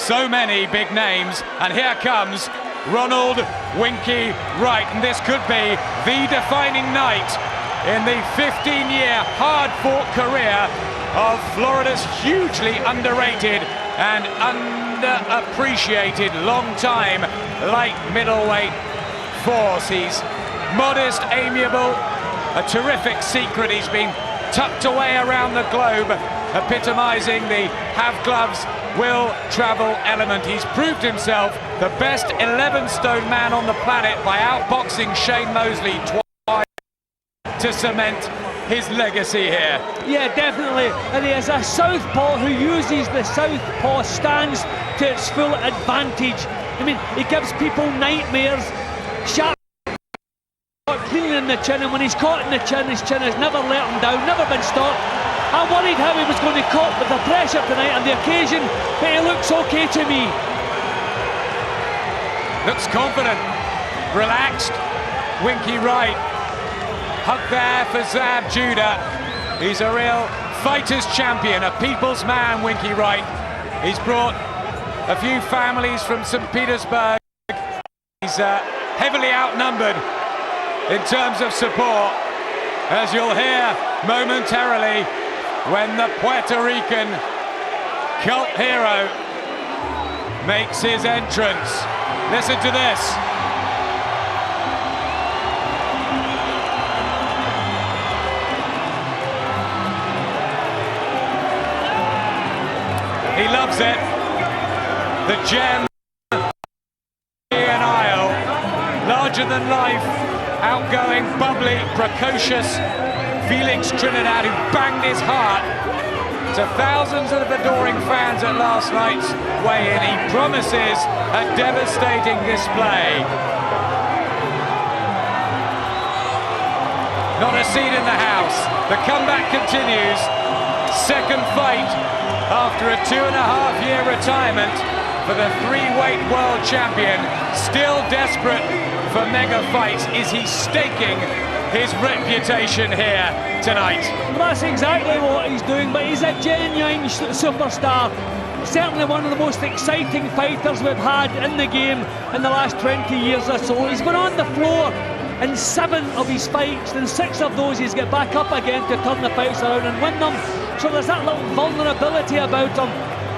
So many big names, and here comes Ronald Winky Wright, and this could be the defining night in the 15-year hard-fought career of Florida's hugely underrated and underappreciated long-time light middleweight force. He's modest, amiable, a terrific secret. He's been tucked away around the globe, epitomizing the have gloves, will travel element. He's proved himself the best 11-stone man on the planet by outboxing Shane Mosley twice to cement his legacy here. Yeah, definitely. And he is a southpaw who uses the southpaw stance to its full advantage. I mean, he gives people nightmares. Sharp cleanly in the chin, and when he's caught in the chin, his chin has never let him down, never been stopped. I worried how he was going to cope with the pressure tonight and the occasion, but he looks okay to me. Looks confident, relaxed. Winky Wright. Hug there for Zab Judah. He's a real fighter's champion, a people's man, Winky Wright. He's brought a few families from St. Petersburg. He's heavily outnumbered in terms of support, as you'll hear momentarily when the Puerto Rican cult hero makes his entrance. Listen to this. He loves it. The gem and aisle, larger than life, outgoing, bubbly, precocious Felix Trinidad, who banged his heart to thousands of adoring fans at last night's weigh-in. He promises a devastating display. Not a seat in the house. The comeback continues. Second fight after a 2.5-year retirement for the three-weight world champion. Still desperate for mega fights. Is he staking his reputation here tonight? Well, that's exactly what he's doing, but he's a genuine superstar. Certainly one of the most exciting fighters we've had in the game in the last 20 years or so. He's been on the floor in 7 of his fights, and 6 of those he's get back up again to turn the fights around and win them. So there's that little vulnerability about him.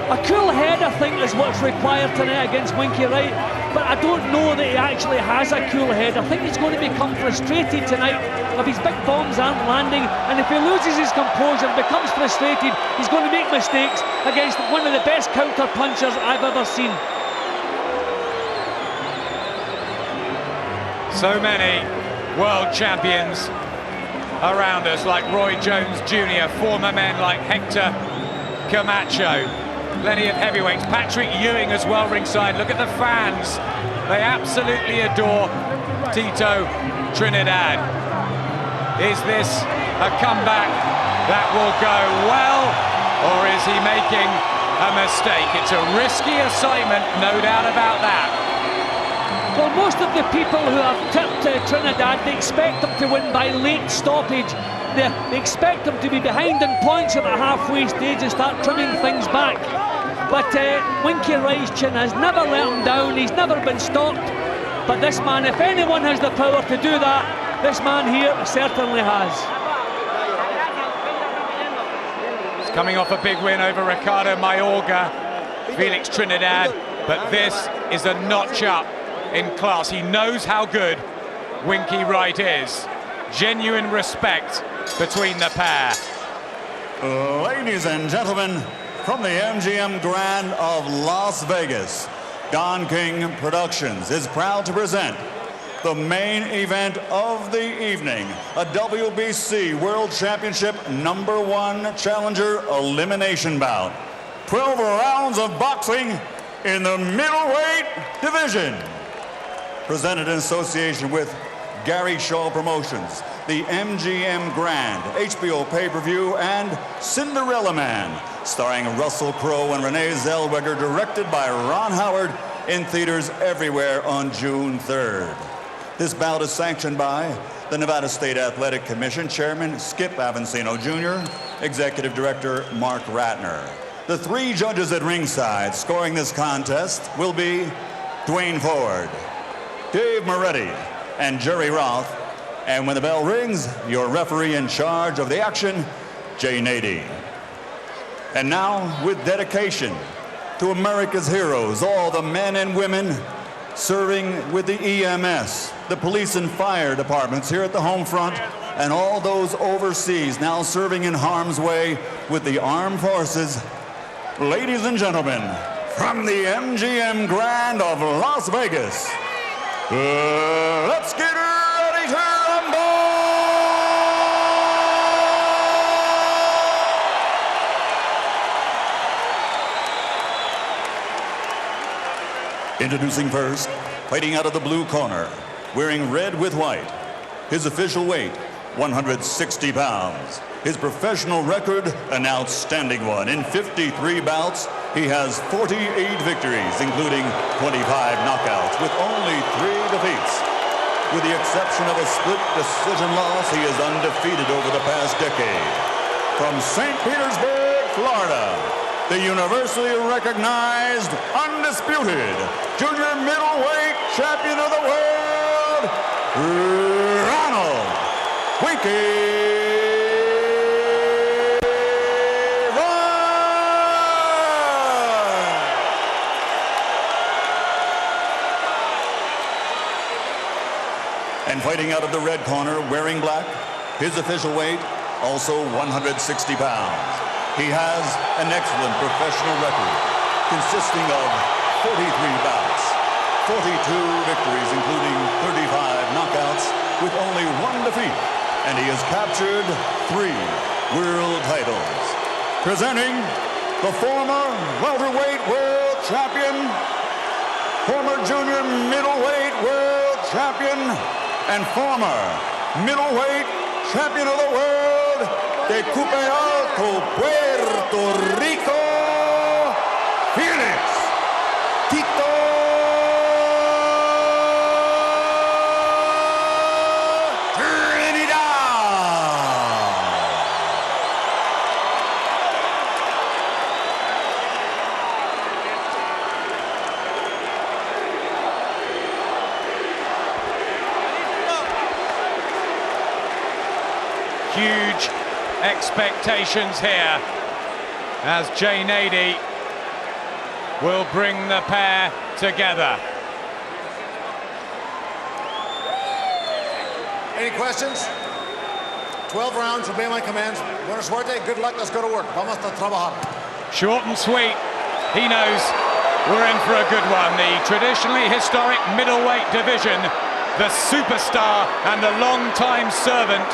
A cool head, I think, is what's required tonight against Winky Wright, but I don't know that he actually has a cool head. I think he's going to become frustrated tonight if his big bombs aren't landing, and if he loses his composure and becomes frustrated, he's going to make mistakes against one of the best counter punchers I've ever seen. So many world champions around us, like Roy Jones Jr., former men like Hector Camacho, plenty of heavyweights, Patrick Ewing as well ringside. Look at the fans, they absolutely adore Tito Trinidad. Is this a comeback that will go well, or is he making a mistake? It's a risky assignment, no doubt about that. Well, most of the people who have tipped Trinidad, they expect him to win by late stoppage. They expect him to be behind in points at the halfway stage and start trimming things back. But Winky Wright's chin has never let him down. He's never been stopped. But this man, if anyone has the power to do that, this man here certainly has. He's coming off a big win over Ricardo Mayorga, Felix Trinidad, but this is a notch up in class. He knows how good Winky Wright is. Genuine respect between the pair. Ladies and gentlemen, from the MGM Grand of Las Vegas, Don King Productions is proud to present the main event of the evening, a WBC World Championship #1 Challenger elimination bout. 12 rounds of boxing in the middleweight division. Presented in association with Gary Shaw Promotions, the MGM Grand, HBO pay-per-view, and Cinderella Man, starring Russell Crowe and Renee Zellweger, directed by Ron Howard, in theaters everywhere on June 3rd. This bout is sanctioned by the Nevada State Athletic Commission Chairman Skip Avancino Jr., Executive Director Mark Ratner. The 3 judges at ringside scoring this contest will be Duane Ford, Dave Moretti, and Jerry Roth. And when the bell rings, your referee in charge of the action, Nady. And now, with dedication to America's heroes, all the men and women serving with the EMS, the police and fire departments here at the home front, and all those overseas now serving in harm's way with the armed forces. Ladies and gentlemen, from the MGM Grand of Las Vegas, let's get ready to rumble! Introducing first, fighting out of the blue corner, wearing red with white, his official weight, 160 pounds. His professional record, an outstanding one. In 53 bouts, he has 48 victories, including 25 knockouts, with only 3 defeats. With the exception of a split decision loss, he is undefeated over the past decade. From St. Petersburg, Florida, the universally recognized, undisputed junior middleweight champion of the world, Ronald Winky And fighting out of the red corner, wearing black, his official weight, also 160 pounds. He has an excellent professional record, consisting of 43 bouts, 42 victories, including 35 knockouts, with only 1 defeat, and he has captured 3 world titles. Presenting the former welterweight world champion, former junior middleweight world champion, and former middleweight champion of the world de Cupe Alto, Puerto Rico, Felix Tito Trinidad. Huge expectations here as Nady will bring the pair together. Any questions? 12 rounds, obey my commands. Buena suerte, good luck, let's go to work. Vamos a trabajar. Short and sweet. He knows we're in for a good one. The traditionally historic middleweight division, the superstar and the long-time servant,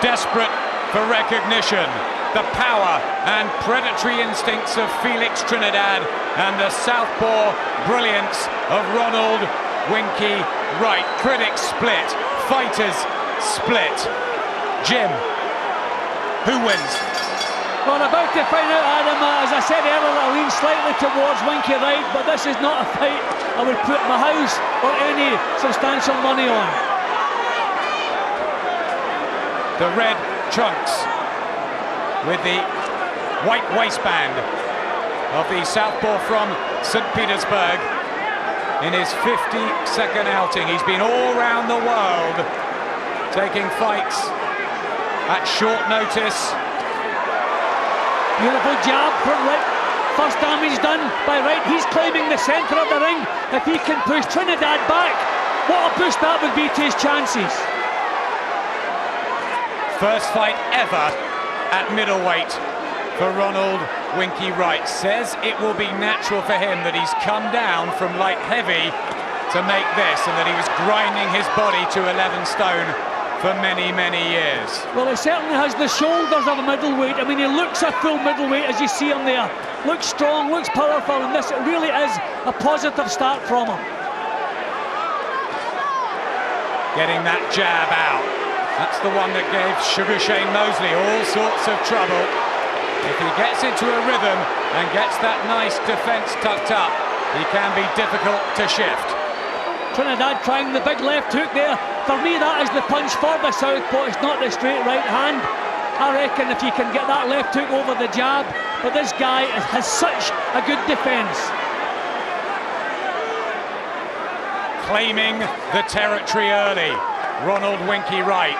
desperate for recognition. The power and predatory instincts of Felix Trinidad and the southpaw brilliance of Ronald Winky Wright. Critics split, fighters split. Jim, who wins? Well, I'm about to find out, Adam. As I said earlier, I lean slightly towards Winky Wright, but this is not a fight I would put my house or any substantial money on. The red trunks with the white waistband of the southpaw from St. Petersburg in his 52nd outing. He's been all around the world taking fights at short notice. Beautiful jab from Wright. First damage done by Wright. He's claiming the centre of the ring. If he can push Trinidad back, what a boost that would be to his chances. First fight ever at middleweight for Ronald Winky Wright. Says it will be natural for him that he's come down from light heavy to make this, and that he was grinding his body to 11 stone for many, many years. Well, he certainly has the shoulders of a middleweight. I mean, he looks a full middleweight, as you see him there. Looks strong, looks powerful, and this really is a positive start from him. Getting that jab out. That's the one that gave Sugar Shane Mosley all sorts of trouble. If he gets into a rhythm and gets that nice defense tucked up, he can be difficult to shift. Trinidad trying the big left hook there. For me, that is the punch for the southpaw. It's not the straight right hand. I reckon if you can get that left hook over the jab, but this guy has such a good defense. Claiming the territory early, Ronald Winky Wright.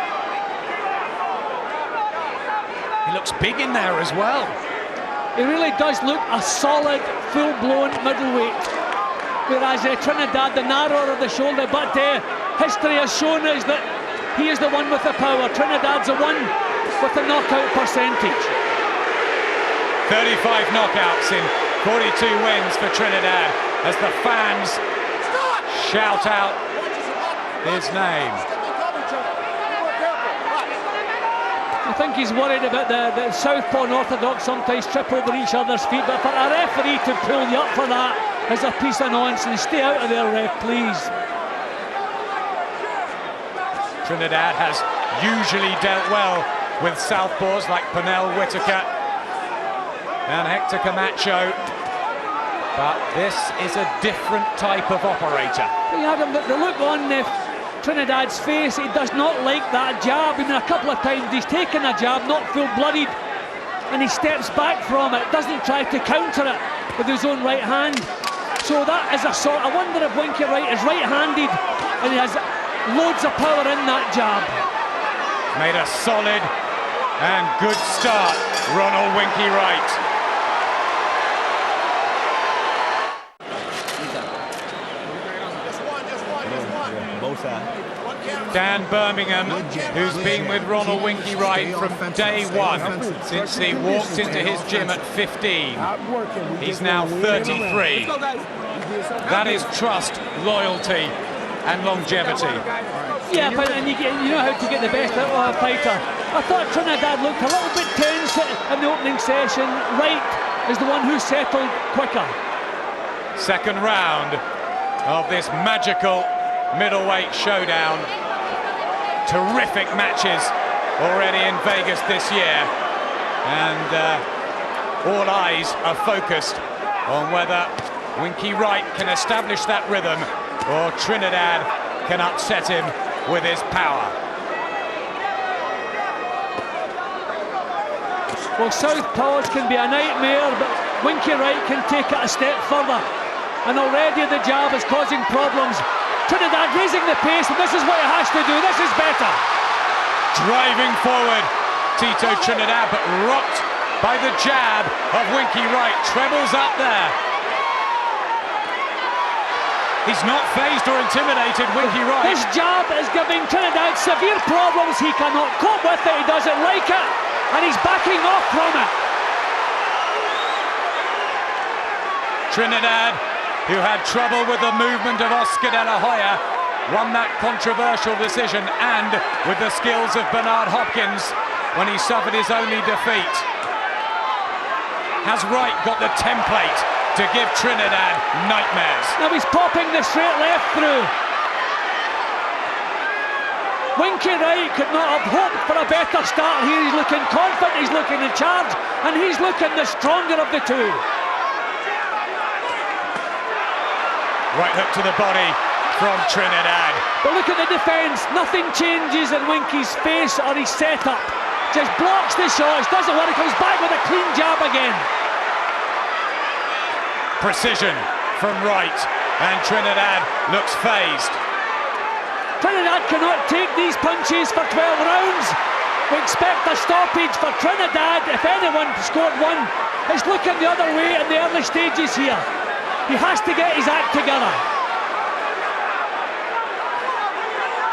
He looks big in there as well. He really does look a solid, full-blown middleweight. Whereas Trinidad, the narrower of the shoulder, but history has shown us that he is the one with the power. Trinidad's the one with the knockout percentage. 35 knockouts in 42 wins for Trinidad as the fans shout out his name. I think he's worried about the southpaw and orthodox sometimes trip over each other's feet, but for a referee to pull you up for that is a piece of nonsense. Stay out of there, ref, please. Trinidad has usually dealt well with southpaws like Pernell Whitaker and Hector Camacho, but this is a different type of operator. The look on Trinidad's face, he does not like that jab. I mean, a couple of times he's taken a jab, not full-blooded, and he steps back from it, doesn't try to counter it with his own right hand. So that is a sort. I wonder if Winky Wright is right-handed and he has loads of power in that jab. Made a solid and good start, Ronald Winky Wright. Dan Birmingham, who's been with Ronald Winky Wright from day one, since he walked into his gym at 15. He's now 33. That is trust, loyalty, and longevity. Yeah, but and you know how to get the best out of a fighter. I thought Trinidad looked a little bit tense in the opening session. Wright is the one who settled quicker. Second round of this magical middleweight showdown. Terrific matches already in Vegas this year, and all eyes are focused on whether Winky Wright can establish that rhythm or Trinidad can upset him with his power. Well, southpaws can be a nightmare, but Winky Wright can take it a step further, and already the jab is causing problems. Trinidad raising the pace, and this is what he has to do. This is better. Driving forward, Tito Trinidad, but rocked by the jab of Winky Wright. Trebles up there. He's not phased or intimidated, Winky Wright. This jab is giving Trinidad severe problems. He cannot cope with it. He doesn't like it, and he's backing off from it. Trinidad, who had trouble with the movement of Oscar de la Hoya, won that controversial decision, and with the skills of Bernard Hopkins when he suffered his only defeat. Has Wright got the template to give Trinidad nightmares? Now he's popping the straight left through. Winky Wright could not have hoped for a better start here. He's looking confident, he's looking in charge, and he's looking the stronger of the two. Right hook to the body from Trinidad. But look at the defence. Nothing changes in Winky's face or his setup. Just blocks the shots, doesn't want it, comes back with a clean jab again. Precision from Wright, and Trinidad looks phased. Trinidad cannot take these punches for 12 rounds. We expect a stoppage for Trinidad. If anyone scored one, it's looking the other way in the early stages here. He has to get his act together.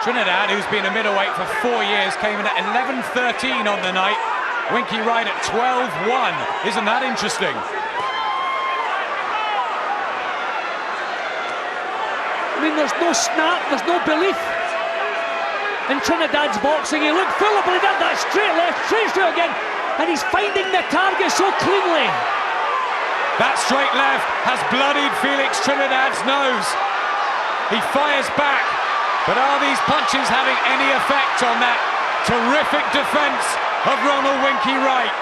Trinidad, who's been a middleweight for 4 years, came in at 11-13 on the night. Winky Wright at 12-1. Isn't that interesting? I mean, there's no snap, there's no belief in Trinidad's boxing. He looked full, but he did that straight left, straight through again, and he's finding the target so cleanly. That straight left has bloodied Felix Trinidad's nose. He fires back, but are these punches having any effect on that terrific defense of Ronald Winky Wright?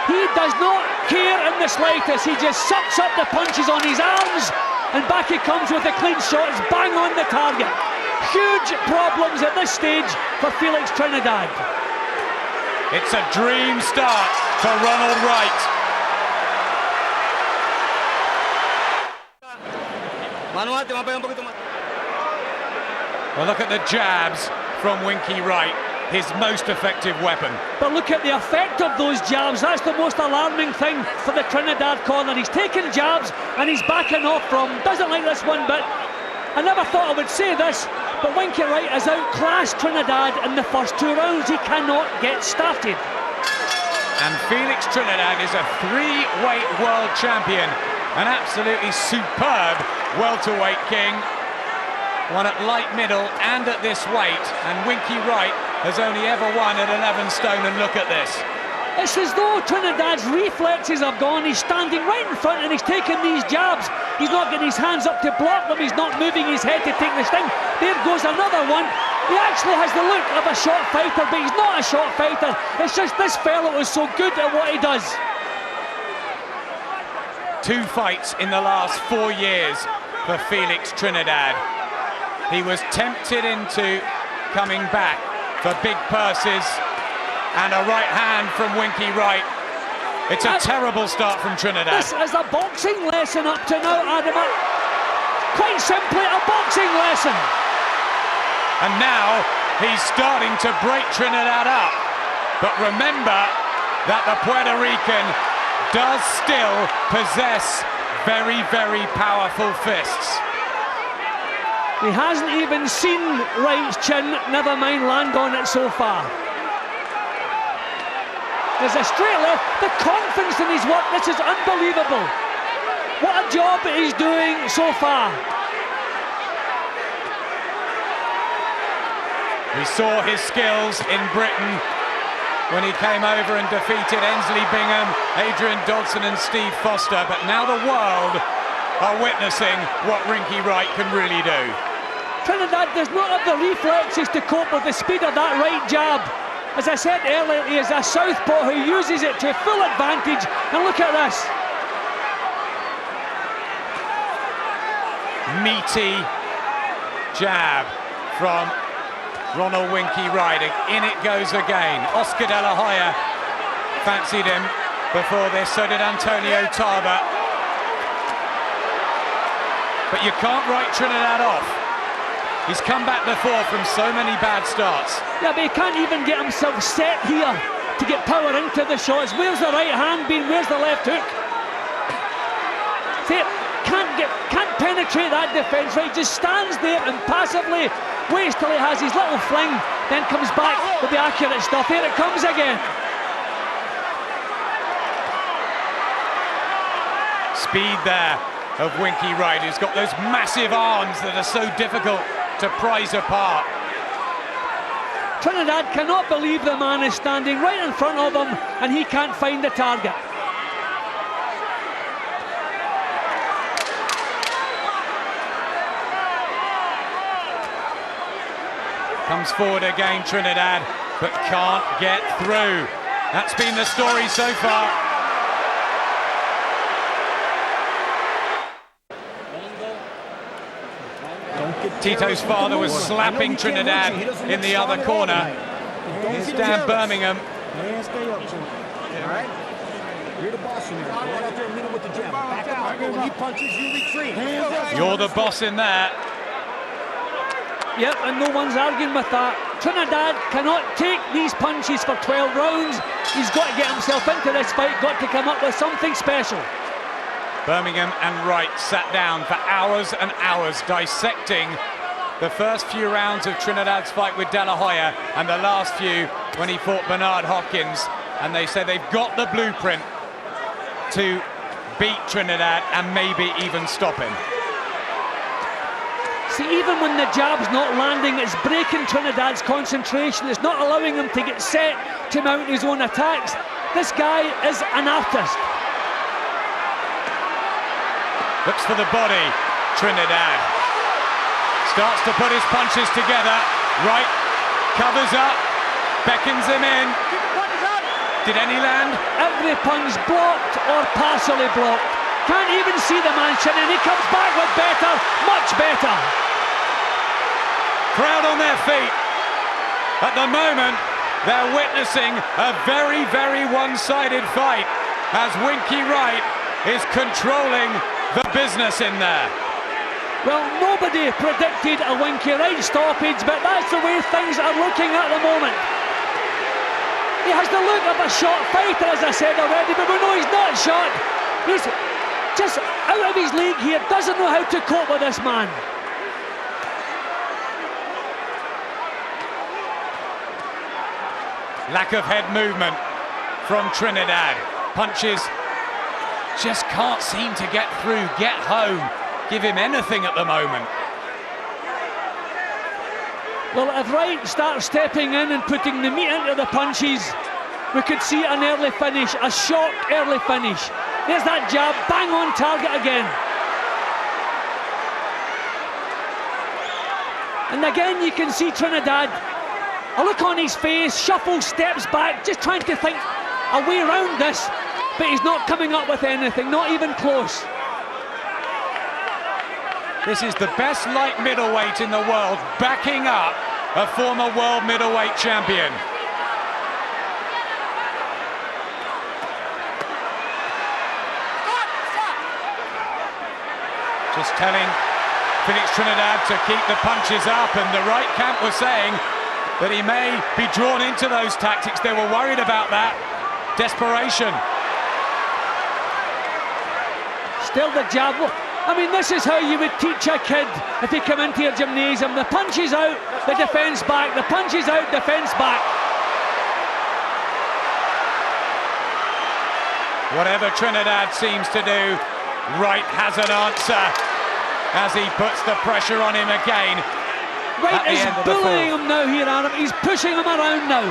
He does not care in the slightest. He just sucks up the punches on his arms, and back he comes with a clean shot. It's bang on the target. Huge problems at this stage for Felix Trinidad. It's a dream start for Ronald Wright. Well, look at the jabs from Winky Wright, his most effective weapon. But look at the effect of those jabs. That's the most alarming thing for the Trinidad corner. He's taking jabs and he's backing off from. Doesn't like this one bit. I never thought I would say this, but Winky Wright has outclassed Trinidad in the first 2 rounds. He cannot get started. And Felix Trinidad is a 3-weight world champion, an absolutely superb welterweight king. Won at light middle and at this weight, and Winky Wright has only ever won at 11 stone, and look at this. It's as though Trinidad's reflexes have gone. He's standing right in front and he's taking these jabs. He's not getting his hands up to block them. He's not moving his head to take the sting. There goes another one. He actually has the look of a short fighter, but he's not a short fighter. It's just this fellow is so good at what he does. 2 fights in the last 4 years for Felix Trinidad. He was tempted into coming back for big purses, and a right hand from Winky Wright. It's a terrible start from Trinidad. This is a boxing lesson up to now, Adam. Quite simply, a boxing lesson. And now he's starting to break Trinidad up. But remember that the Puerto Rican does still possess very, very powerful fists. He hasn't even seen Wright's chin, never mind land on it so far. There's a straight left. The confidence in his work, this is unbelievable. What a job he's doing so far. We saw his skills in Britain when he came over and defeated Ensley Bingham, Adrian Dodson and Steve Foster, but now the world are witnessing what Winky Wright can really do. Trinidad does not have the reflexes to cope with the speed of that right jab. As I said earlier, he is a southpaw who uses it to full advantage, and look at this. Meaty jab from Ronald Winky Wright. In it goes again. Oscar De La Hoya fancied him before this, so did Antonio Tarver. But you can't write Trinidad off. He's come back before from so many bad starts. Yeah, but he can't even get himself set here to get power into the shots. Where's the right hand been? Where's the left hook? See, can't penetrate that defence, right? Just stands there and passively waits till he has his little fling, then comes back with the accurate stuff. Here it comes again. Speed there of Winky Wright, who's got those massive arms that are so difficult to prize apart. Trinidad cannot believe the man is standing right in front of him and he can't find the target. Comes forward again, Trinidad, but can't get through. That's been the story so far. Tito's father was slapping Trinidad in the other corner. Here's Dan Birmingham. All right? You're the boss in there. Go out there and meet him with the jab. Back up. When he punches, you retreat. You're the boss in there. Yep, and no one's arguing with that. Trinidad cannot take these punches for 12 rounds. He's got to get himself into this fight, got to come up with something special. Birmingham and Wright sat down for hours and hours dissecting the first few rounds of Trinidad's fight with De La Hoya and the last few when he fought Bernard Hopkins, and they say they've got the blueprint to beat Trinidad and maybe even stop him. See, even when the jab's not landing, it's breaking Trinidad's concentration. It's not allowing him to get set to mount his own attacks. This guy is an artist. Looks for the body, Trinidad. Starts to put his punches together. Wright covers up, beckons him in. Did any land? Every punch blocked or partially blocked. Can't even see the man chinning. He comes back with better, much better. Crowd on their feet. At the moment, they're witnessing a very, very one-sided fight as Winky Wright is controlling the business in there. Well, nobody predicted a Winky Wright stoppage, but that's the way things are looking at the moment. He has the look of a shot fighter, as I said already, but we know he's not shot. He's just out of his league here, doesn't know how to cope with this man. Lack of head movement from Trinidad. Punches just can't seem to get through, get home, give him anything at the moment. Well, if Wright starts stepping in and putting the meat into the punches, we could see an early finish, a shock early finish. There's that jab, bang on target again. And again you can see Trinidad, a look on his face, shuffle, steps back, just trying to think a way around this, but he's not coming up with anything, not even close. This is the best light middleweight in the world, backing up a former world middleweight champion. Just telling Felix Trinidad to keep the punches up, and the right camp was saying that he may be drawn into those tactics. They were worried about that. Desperation. Still the jab. I mean, this is how you would teach a kid if he come into your gymnasium. The punch is out, the defence back. The punch is out, defence back. Whatever Trinidad seems to do, Wright has an answer as he puts the pressure on him again. Wright is bullying him now here, Adam. He's pushing him around now.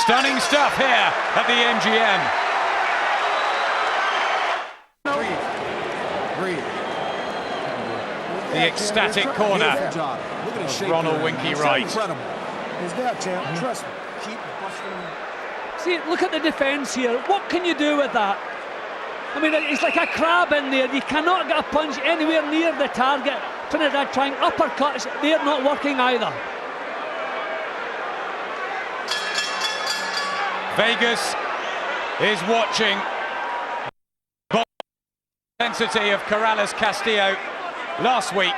Stunning stuff here at the MGM. The ecstatic corner of Ronald Winky Wright. He's got champ. Trust me. Keep busting him. See, look at the defence here. What can you do with that? I mean, it's like a crab in there. You cannot get a punch anywhere near the target. Trinidad trying uppercuts. They're not working either. Vegas is watching. Intensity of Corrales Castillo last week,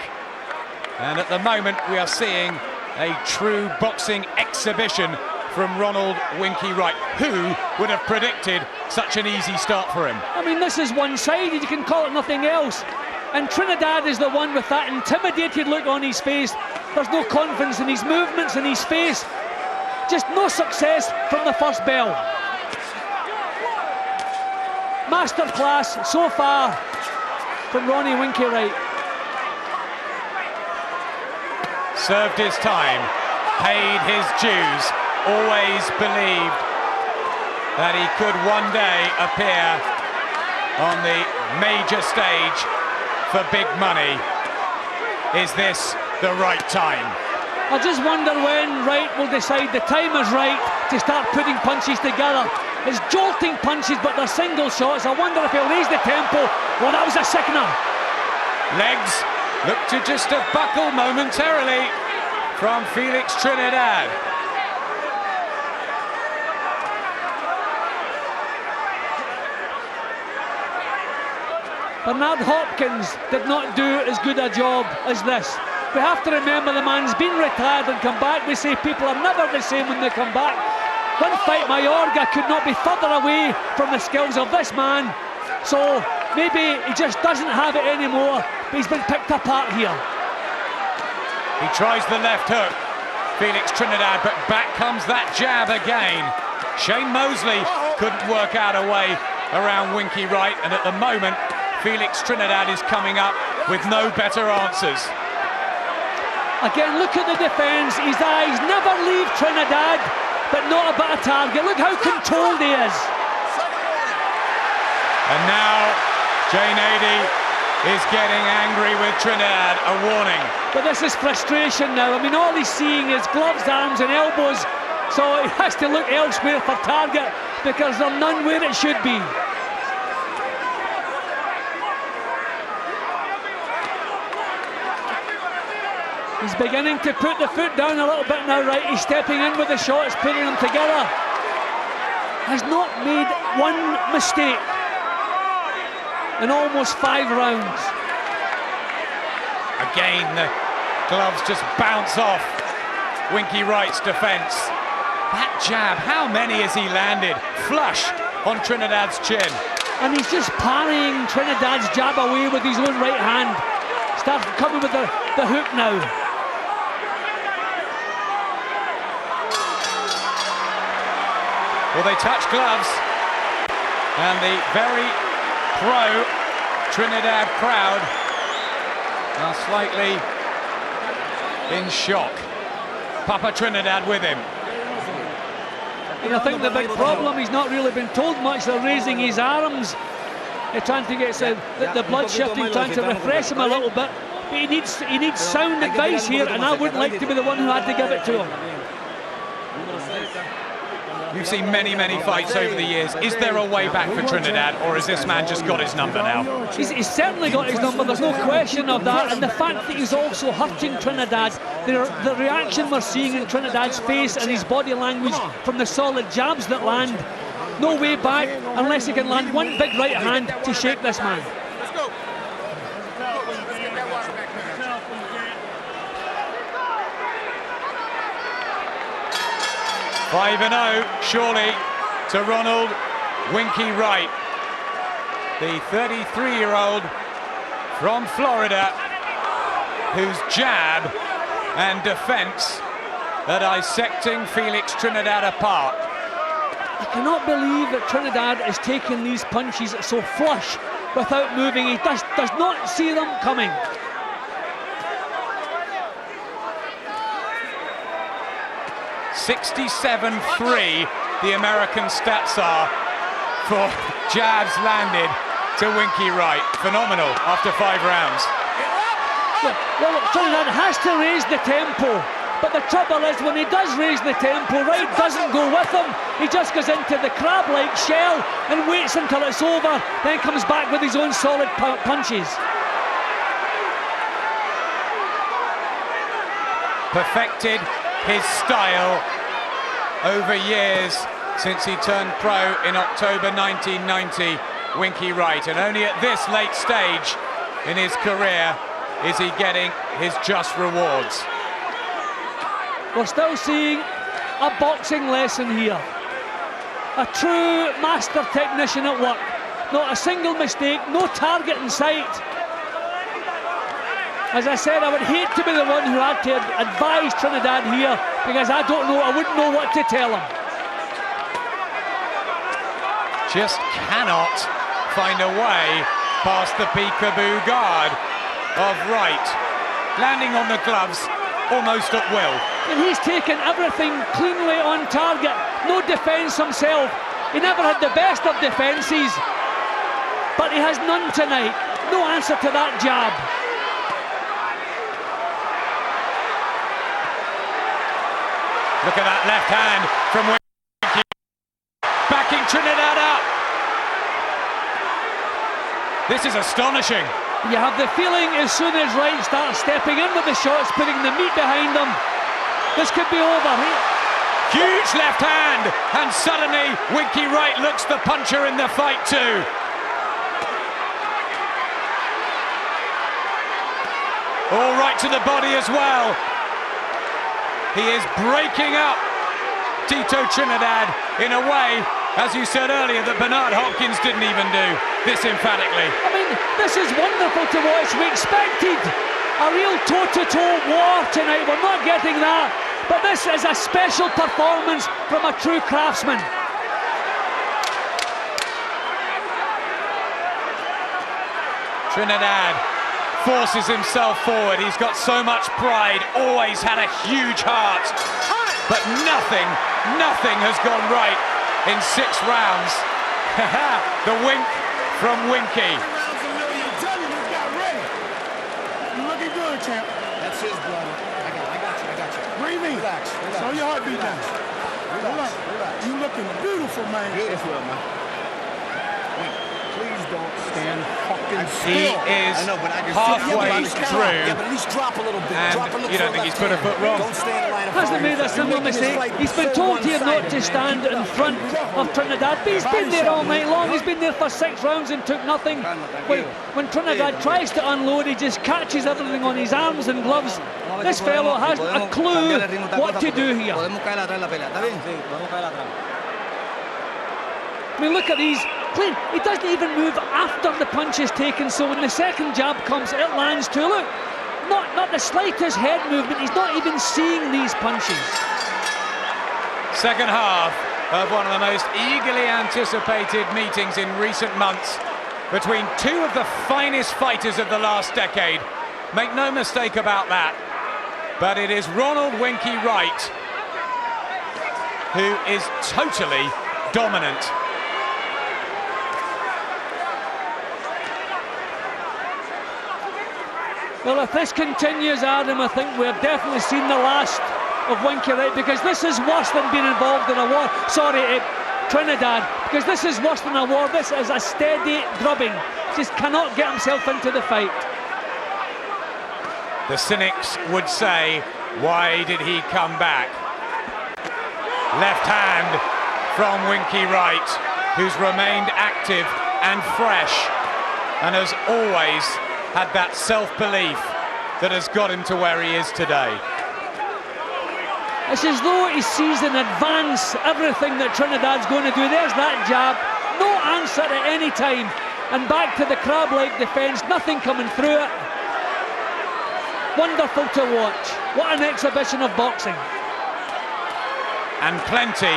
and at the moment we are seeing a true boxing exhibition from Ronald Winky Wright. Who would have predicted such an easy start for him? I mean, this is one-sided, you can call it nothing else. And Trinidad is the one with that intimidated look on his face. There's no confidence in his movements, in his face. Just no success from the first bell. Masterclass so far from Ronnie Winky Wright. Served his time, paid his dues, always believed that he could one day appear on the major stage for big money. Is this the right time? I just wonder when Wright will decide the time is right to start putting punches together. It's jolting punches, but they're single shots. I wonder if he'll raise the tempo. Well, that was a sickener. Legs look to just have buckled momentarily from Felix Trinidad. Bernard Hopkins did not do as good a job as this. We have to remember the man's been retired and come back. We say people are never the same when they come back. One fight, Mayorga could not be further away from the skills of this man. So maybe he just doesn't have it anymore, but he's been picked apart here. He tries the left hook, Felix Trinidad, but back comes that jab again. Shane Mosley couldn't work out a way around Winky Wright, and at the moment, Felix Trinidad is coming up with no better answers. Again, look at the defence. His eyes never leave Trinidad, but not about a target. Look how controlled he is. And now, Nady is getting angry with Trinidad, a warning. But this is frustration now. I mean, all he's seeing is gloves, arms and elbows, so he has to look elsewhere for target because there's none where it should be. He's beginning to put the foot down a little bit now, right? He's stepping in with the shots, putting them together. Has not made one mistake. in almost 5 rounds. Again, the gloves just bounce off Winky Wright's defense. That jab, how many has he landed? Flush on Trinidad's chin. And he's just parrying Trinidad's jab away with his own right hand. Starts coming with the hook now. Well, they touch gloves, and the very pro Trinidad crowd are slightly in shock. Papa Trinidad with him. And I think the big problem, he's not really been told much. They're raising his arms. They're trying to get the blood shifting, trying to refresh him a little bit. But he needs sound advice here, and I wouldn't like to be the one who had to give it to him. You've seen many, many fights over the years. Is there a way back for Trinidad, or has this man just got his number now? He's certainly got his number, there's no question of that. And the fact that he's also hurting Trinidad, the reaction we're seeing in Trinidad's face and his body language from the solid jabs that land, no way back unless he can land one big right hand to shake this man. 5-0, surely, to Ronald Winky Wright, the 33-year-old from Florida, whose jab and defense are dissecting Felix Trinidad apart. I cannot believe that Trinidad is taking these punches so flush without moving. He does not see them coming. 67-3, the American stats are for jabs landed to Winky Wright. Phenomenal after 5 rounds. Well, Trinidad has to raise the tempo, but the trouble is when he does raise the tempo, Wright doesn't go with him. He just goes into the crab-like shell and waits until it's over, then comes back with his own solid punches. Perfected his style over years since he turned pro in October 1990, Winky Wright, and only at this late stage in his career is he getting his just rewards. We're still seeing a boxing lesson here. A true master technician at work. Not a single mistake, no target in sight. As I said, I would hate to be the one who had to advise Trinidad here, because I wouldn't know what to tell him. Just cannot find a way past the peekaboo guard of Wright. Landing on the gloves almost at will. And he's taken everything cleanly on target. No defence himself. He never had the best of defences, but he has none tonight. No answer to that jab. Look at that left hand from Winky, backing Trinidad up. This is astonishing. You have the feeling as soon as Wright starts stepping in with the shots, putting the meat behind them, this could be over. Huge left hand, and suddenly Winky Wright looks the puncher in the fight too. All right to the body as well. He is breaking up Tito Trinidad in a way, as you said earlier, that Bernard Hopkins didn't even do this emphatically. I mean, this is wonderful to watch. We expected a real toe-to-toe war tonight. We're not getting that, but this is a special performance from a true craftsman. Trinidad forces himself forward. He's got so much pride, always had a huge heart, but nothing has gone right in 6 rounds. The wink from Winky. You're looking good, champ. That's his brother. I got you. Breathe in. Relax. Slow your heartbeat down. Relax. You looking beautiful, man. Beautiful, man. Wait, please don't Stand fucking He still. is halfway through. Yeah, but at least drop a little bit. And Drop and look you for don't think he's put a left foot wrong? Don't stay in the line of Hasn't fire. made a single You're making this mistake. fight He's been so told here not one-sided, to man. stand in front of Trinidad, but he's been there all night long. He's been there for 6 rounds and took nothing. When Trinidad tries to unload, he just catches everything on his arms and gloves. This fellow has a clue what to do here. I mean, look at these. Clean. He doesn't even move after the punch is taken, so when the second jab comes, it lands too. Look, not the slightest head movement. He's not even seeing these punches. Second half of one of the most eagerly anticipated meetings in recent months between two of the finest fighters of the last decade. Make no mistake about that. But it is Ronald Winky Wright who is totally dominant. Well, if this continues, Adam, I think we've definitely seen the last of Winky Wright, because this is worse than being involved in a war. Sorry, Trinidad, because this is worse than a war. This is a steady drubbing. Just cannot get himself into the fight. The cynics would say, why did he come back? Left hand from Winky Wright, who's remained active and fresh and has always had that self-belief that has got him to where he is today. It's as though he sees in advance everything that Trinidad's going to do. There's that jab, no answer at any time, and back to the crab-leg defence, nothing coming through it. Wonderful to watch. What an exhibition of boxing. And plenty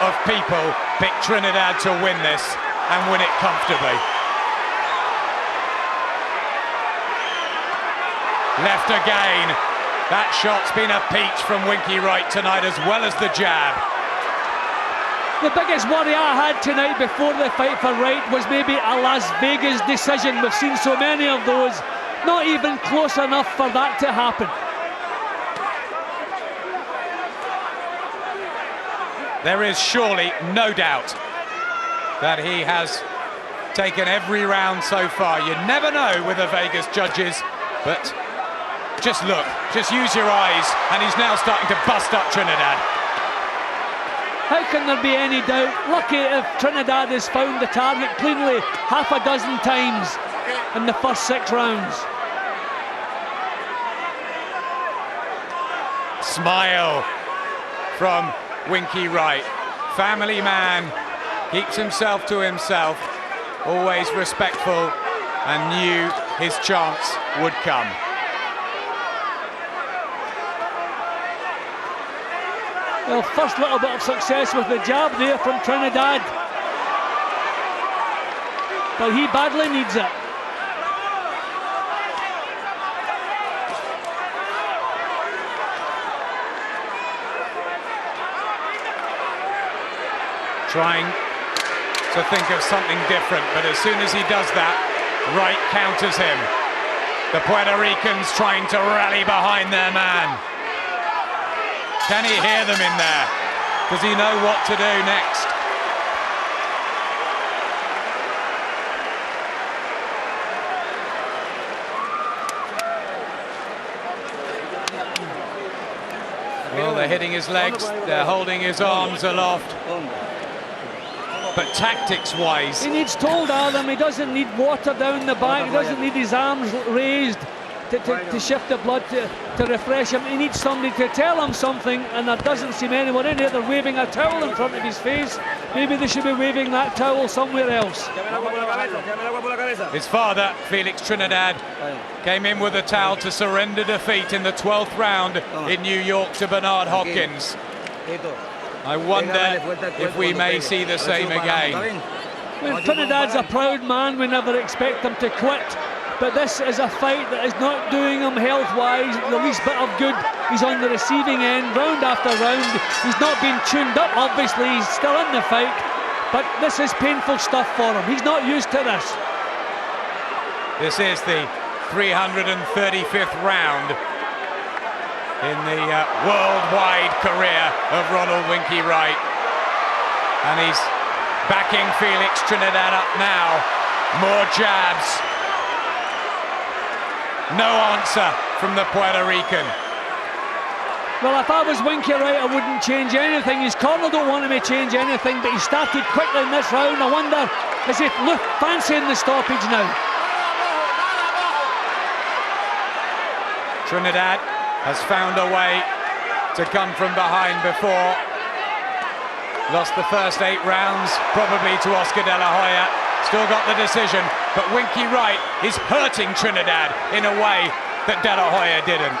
of people pick Trinidad to win this and win it comfortably. Left again. That shot's been a peach from Winky Wright tonight, as well as the jab. The biggest worry I had tonight before the fight for Wright was maybe a Las Vegas decision. We've seen so many of those. Not even close enough for that to happen. There is surely no doubt that he has taken every round so far. You never know with the Vegas judges, but just look, just use your eyes, and he's now starting to bust up Trinidad. How can there be any doubt? Lucky if Trinidad has found the target cleanly half a dozen times in the first 6 rounds. Smile from Winky Wright. Family man, keeps himself to himself, always respectful, and knew his chance would come. Well, first little bit of success with the jab there from Trinidad. But he badly needs it. Trying to think of something different, but as soon as he does that, Wright counters him. The Puerto Ricans trying to rally behind their man. Can he hear them in there? Does he know what to do next? Well, they're hitting his legs, they're holding his arms aloft. But tactics-wise, He needs told, Adam. He doesn't need water down the back. He doesn't need his arms raised to shift the blood, to refresh him. He needs somebody to tell him something, and there doesn't seem anyone in here. They're waving a towel in front of his face. Maybe they should be waving that towel somewhere else. his father, Felix Trinidad, came in with a towel to surrender defeat in the 12th round in New York to Bernard Hopkins. I wonder if we may see the same again. Well, Trinidad's a proud man. We never expect him to quit. But this is a fight that is not doing him health-wise the least bit of good. He's on the receiving end, round after round. He's not been tuned up, obviously. He's still in the fight. But this is painful stuff for him. He's not used to this. This is the 335th round in the worldwide career of Ronald Winky Wright. And he's backing Felix Trinidad up now More jabs. No answer from the Puerto Rican. Well, if I was Winky Wright, I wouldn't change anything. His corner don't want him to change anything, but he started quickly in this round. I wonder, is he fancying the stoppage now? Trinidad has found a way to come from behind before. Lost the first 8 rounds, probably to Oscar De La Hoya. Still got the decision, but Winky Wright is hurting Trinidad in a way that De La Hoya didn't.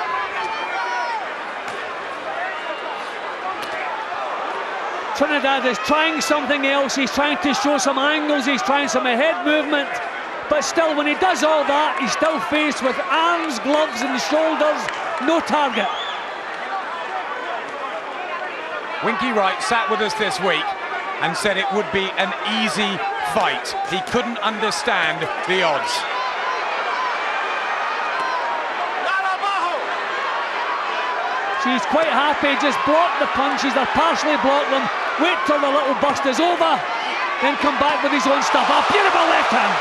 Trinidad is trying something else. He's trying to show some angles. He's trying some head movement. But still, when he does all that, he's still faced with arms, gloves and shoulders. No target. Winky Wright sat with us this week and said it would be an easy fight. He couldn't understand the odds. She's quite happy, just block the punches, or partially block them, wait till the little burst is over, then come back with his own stuff. A beautiful left hand.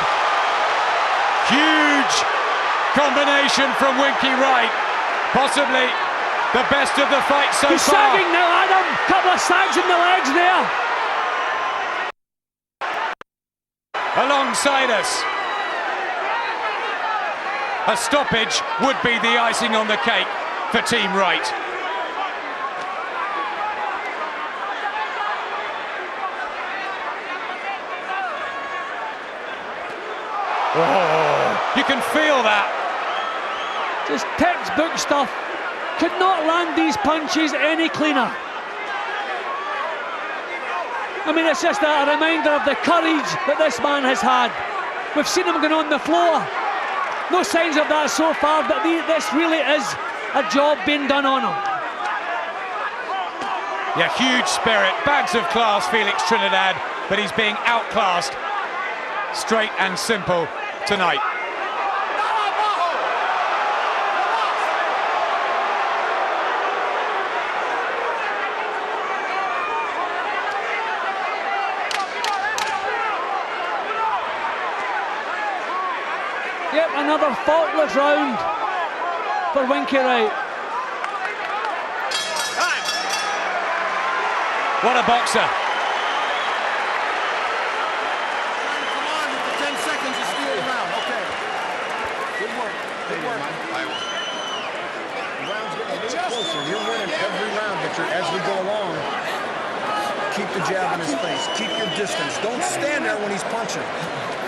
Huge combination from Winky Wright. Possibly the best of the fight so He's far. sagging now, Adam. Couple of sags in the legs there. Alongside us. A stoppage would be the icing on the cake for Team Wright. Oh, you can feel that. Just textbook stuff. Could not land these punches any cleaner. I mean, it's just a reminder of the courage that this man has had. We've seen him going on the floor. No signs of that so far, but this really is a job being done on him. Yeah, huge spirit, bags of class, Felix Trinidad, but he's being outclassed, straight and simple tonight. Yep, another faultless round for Winky Wright. What a boxer. Come on, with the 10 seconds to steal the round. Okay. Good work. Good work. The round's getting a little closer. You're winning every round, but as we go along, keep the jab in his face. Keep your distance. Don't stand there when he's punching.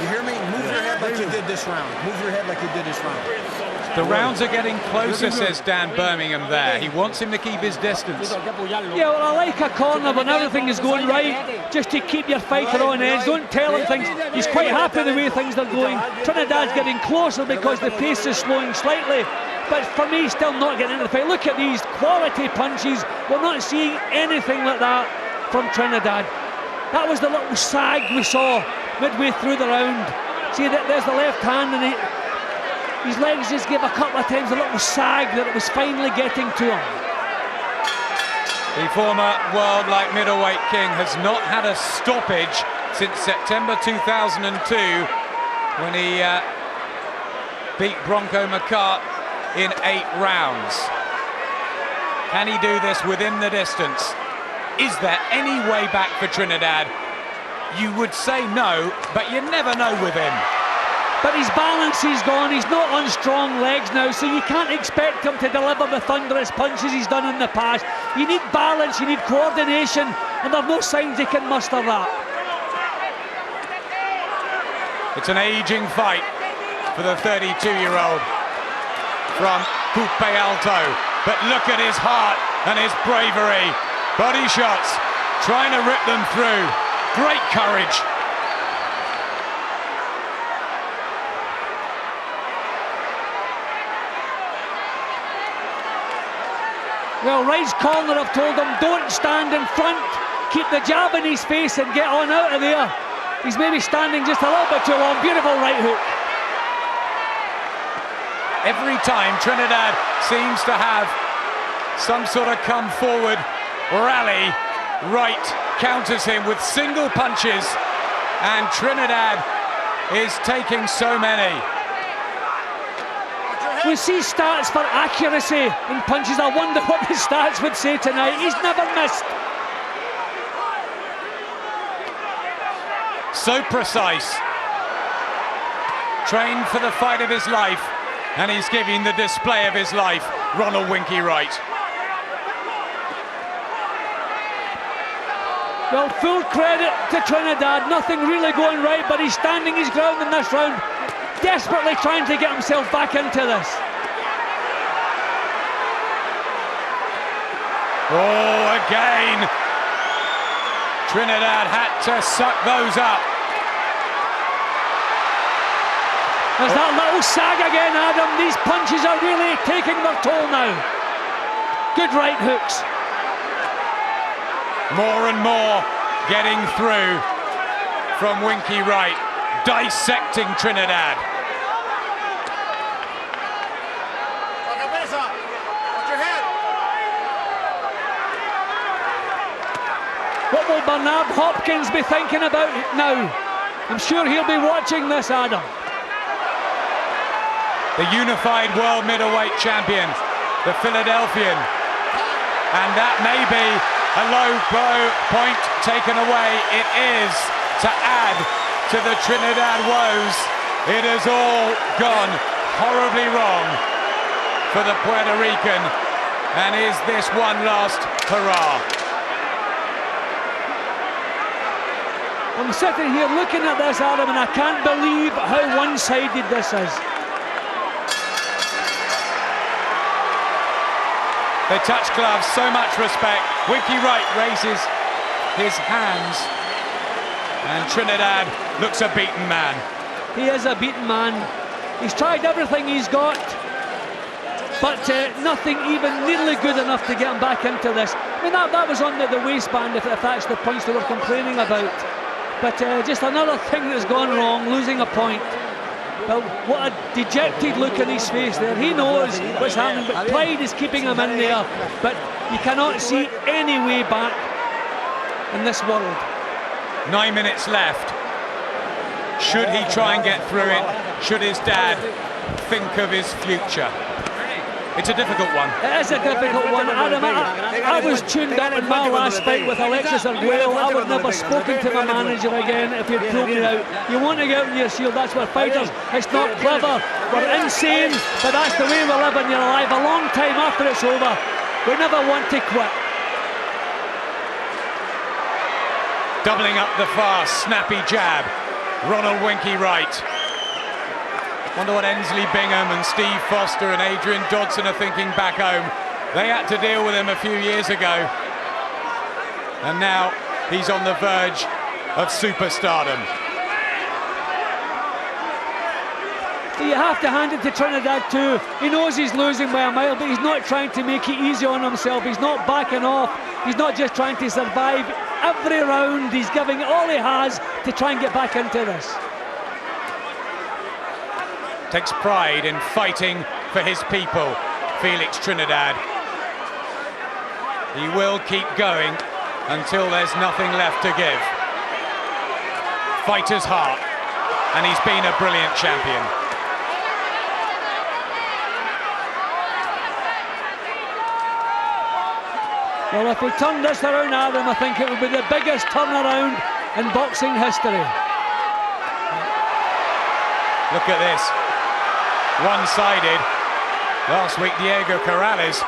You hear me? Move your head like you did this round. Move your head like you did this round. The rounds are getting closer, says Dan Birmingham there. He wants him to keep his distance. Yeah, well, I like a corner when everything is going right, just to keep your fighter on edge. Don't tell him things. He's quite happy the way things are going. Trinidad's getting closer because the pace is slowing slightly. But for me, still not getting into the fight. Look at these quality punches. We're not seeing anything like that from Trinidad. That was the little sag we saw midway through the round. See, there's the left hand, and his legs just gave a couple of times a little sag that it was finally getting to him. The former world light middleweight king has not had a stoppage since September 2002 when he beat Bronco McCart in 8 rounds. Can he do this within the distance? Is there any way back for Trinidad? You would say no, but you never know with him. But his balance is gone. He's not on strong legs now, so you can't expect him to deliver the thunderous punches he's done in the past. You need balance, you need coordination, and there are no signs he can muster that. It's an aging fight for the 32-year-old from Pupe Alto. But look at his heart and his bravery. Body shots, trying to rip them through. Great courage. Well, Wright's corner have told him, don't stand in front. Keep the jab in his face and get on out of there. He's maybe standing just a little bit too long. Beautiful right hook. Every time Trinidad seems to have some sort of come forward rally, Wright counters him with single punches, and Trinidad is taking so many. We see stats for accuracy in punches. I wonder what the stats would say tonight. He's never missed. So precise. Trained for the fight of his life, and he's giving the display of his life, Ronald Winky Wright. Well, full credit to Trinidad. Nothing really going right, but he's standing his ground in this round, desperately trying to get himself back into this. Oh, again. Trinidad had to suck those up. There's that little sag again, Adam. These punches are really taking their toll now. Good right hooks. More and more getting through from Winky Wright, dissecting Trinidad. Watch your head. What will Bernard Hopkins be thinking about now? I'm sure he'll be watching this, Adam. The unified world middleweight champion, the Philadelphian. And that may be a low blow point taken away. It is to add to the Trinidad woes. It has all gone horribly wrong for the Puerto Rican. And is this one last hurrah? I'm sitting here looking at this, Adam, and I can't believe how one-sided this is. They touch gloves, so much respect. Winky Wright raises his hands, and Trinidad looks a beaten man. He is a beaten man. He's tried everything he's got, but nothing even nearly good enough to get him back into this. I mean, that was on the waistband, if that's the points they were complaining about. But just another thing that's gone wrong, losing a point. Well, what a dejected look in his face there. He knows what's happening, but pride is keeping him in there. But you cannot see any way back in this world. 9 minutes left. Should he try and get through it? Should his dad think of his future? It's a difficult one. It is a difficult one, Adam. I was tuned up in my last fight with Alexis Arguello. I would never spoken to my manager again if he'd pulled me out. You want to get out in your shield, that's what fighters. It's not clever, we're insane, but that's the way we live in your life. A long time after it's over, we never want to quit. Doubling up the fast, snappy jab. Ronald Winky Wright. Wonder what Ensley Bingham and Steve Foster and Adrian Dodson are thinking back home. They had to deal with him a few years ago. And now he's on the verge of superstardom. You have to hand it to Trinidad too. He knows he's losing by a mile, but he's not trying to make it easy on himself. He's not backing off. He's not just trying to survive. Every round he's giving all he has to try and get back into this. Takes pride in fighting for his people, Felix Trinidad. He will keep going until there's nothing left to give. Fighter's heart, and he's been a brilliant champion. Well, if we turn this around, Adam, I think it would be the biggest turnaround in boxing history. Look at this. One-sided. Last week, Diego Corrales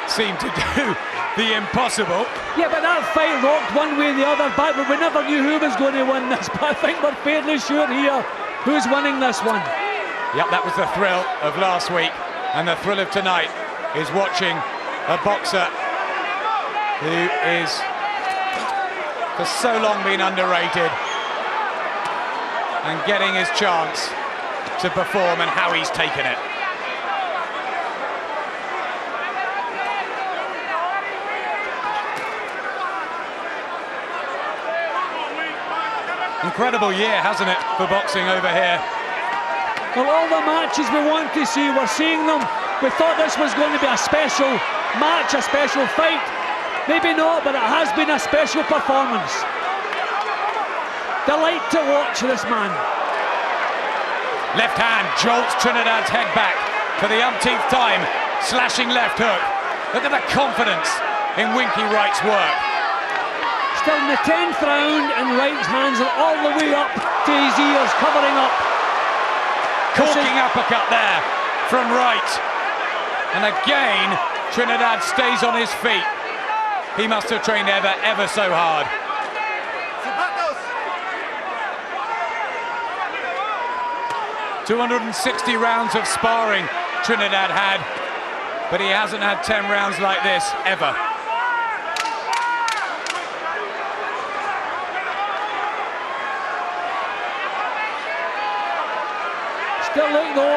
seemed to do the impossible. Yeah, but that fight rocked one way or the other back, but we never knew who was going to win this. But I think we're fairly sure here who's winning this one. Yep, that was the thrill of last week, and the thrill of tonight is watching a boxer who is for so long been underrated and getting his chance to perform, and how he's taken it. Incredible year, hasn't it, for boxing over here? Well, all the matches we want to see, we're seeing them. We thought this was going to be a special match, a special fight. Maybe not, but it has been a special performance. Delight to watch this man. Left hand jolts Trinidad's head back for the umpteenth time. Slashing left hook. Look at the confidence in Winky Wright's work. Still in the 10th round, and Wright's hands are all the way up to his ears, covering up. Corking uppercut there from Wright. And again, Trinidad stays on his feet. He must have trained ever so hard. 260 rounds of sparring Trinidad had, but he hasn't had 10 rounds like this ever. Still look though,